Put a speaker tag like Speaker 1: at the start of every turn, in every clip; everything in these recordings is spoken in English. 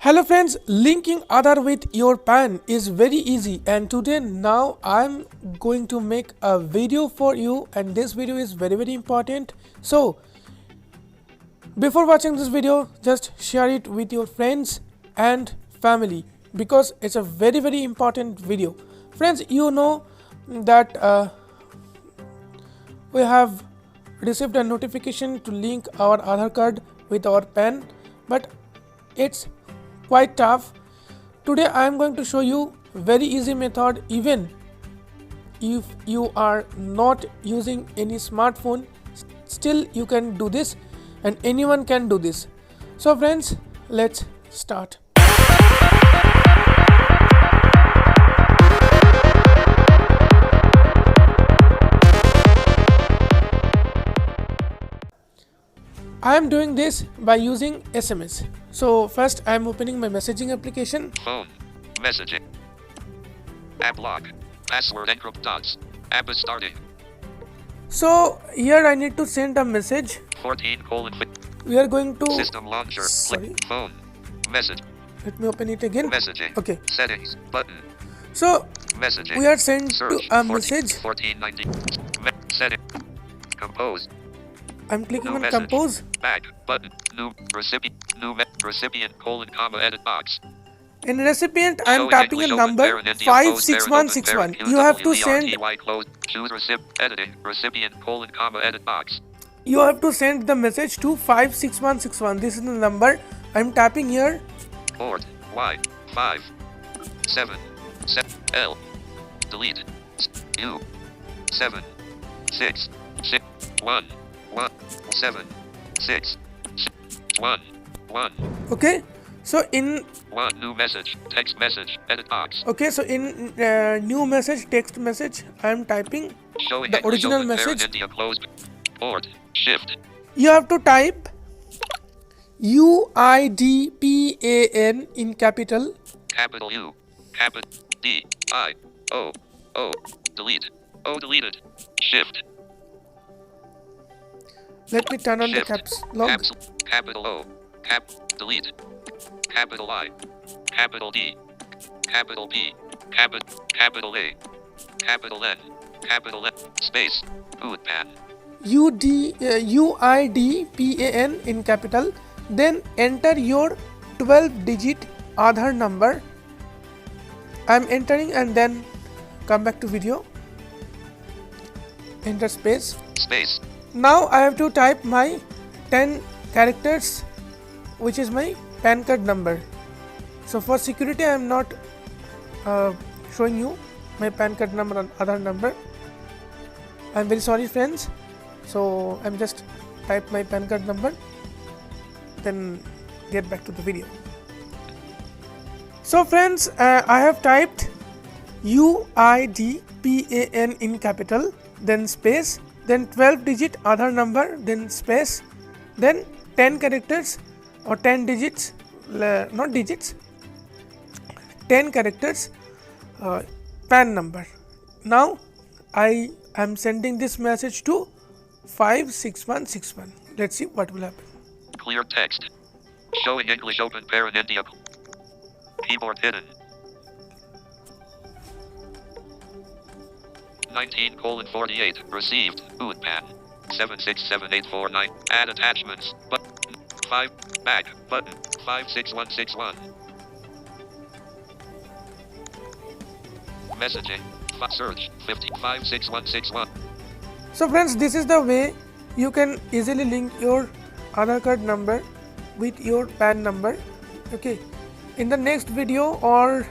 Speaker 1: Hello friends, linking Aadhar with your PAN is very easy, and today now I'm going to make a video for you, and this video is very important. So before watching this video, just share it with your friends and family because it's a very important video. Friends, you know that we have received a notification to link our Aadhar card with our PAN, but it's quite tough. Today I am going to show you very easy method. Even if you are not using any smartphone, still you can do this, and anyone can do this. So friends, let's start. I am doing this by using SMS. So first I am opening my messaging application.
Speaker 2: Phone, messaging, app lock, password encrypt dots, app is starting.
Speaker 1: So here I need to send a message.
Speaker 2: 14:5.
Speaker 1: We are going to
Speaker 2: System launcher.
Speaker 1: Sorry.
Speaker 2: Phone, message.
Speaker 1: Let me open it again.
Speaker 2: Messaging.
Speaker 1: Okay.
Speaker 2: Settings button.
Speaker 1: So
Speaker 2: messaging.
Speaker 1: we are sent
Speaker 2: Search,
Speaker 1: to a message.
Speaker 2: 1490. Setting. Compose.
Speaker 1: I'm clicking
Speaker 2: New
Speaker 1: on
Speaker 2: message.
Speaker 1: compose.
Speaker 2: Back button. New recipient. Recipient : edit box.
Speaker 1: In recipient I am
Speaker 2: Showing
Speaker 1: typing a
Speaker 2: English
Speaker 1: number
Speaker 2: open parent, India closed
Speaker 1: 56161.
Speaker 2: parent,
Speaker 1: You have to send.
Speaker 2: UWERTY closed. Choose editing. Recipient : edit box.
Speaker 1: You have to send the message to 56161. This is the number I am typing here.
Speaker 2: Port Y 5 7 L delete U 7 6 1 1 7 6 1 1.
Speaker 1: Okay. So in
Speaker 2: new message, text message, edit box.
Speaker 1: Okay, so in new message, text message, I am typing
Speaker 2: Showing
Speaker 1: the
Speaker 2: English
Speaker 1: original
Speaker 2: open parent,
Speaker 1: message.
Speaker 2: India closed. Port shift.
Speaker 1: You have to type UIDPAN in capital.
Speaker 2: Capital U, capital D I O O delete. O deleted. Shift.
Speaker 1: Let me turn on
Speaker 2: Shift.
Speaker 1: the caps lock.
Speaker 2: Capital O, delete. Capital I, capital D, capital P, capital A, capital N, space, withPAN.
Speaker 1: UIDPAN in capital. Then enter your 12-digit Aadhar number. I am entering and then come back to video. Enter space.
Speaker 2: Space.
Speaker 1: Now I have to type my 10 characters, which is my PAN card number. So for security I am not showing you my PAN card number and Aadhar number. I am very sorry friends. So I am just type my PAN card number, then get back to the video. So friends, I have typed UIDPAN in capital, then space, then 12-digit Aadhar number, then space, then 10 characters or 10 digits, not digits, 10 characters PAN number. Now I am sending this message to 56161. Let's see what will happen.
Speaker 2: Clear text. Showing English open parent, India. Keyboard hidden. 19:48. Received. withPAN. 767849. Add attachments. Button. 5. Back. Button. 56161. Messaging. Search. 56161.
Speaker 1: So friends, this is the way you can easily link your Aadhar card number with your PAN number. Okay. In the next video, or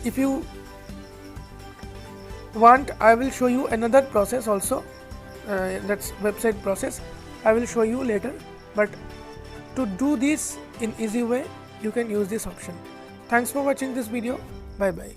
Speaker 1: if you want, I will show you another process also. That's website process. I will show you later. But to do this in easy way, you can use this option. Thanks for watching this video. Bye bye.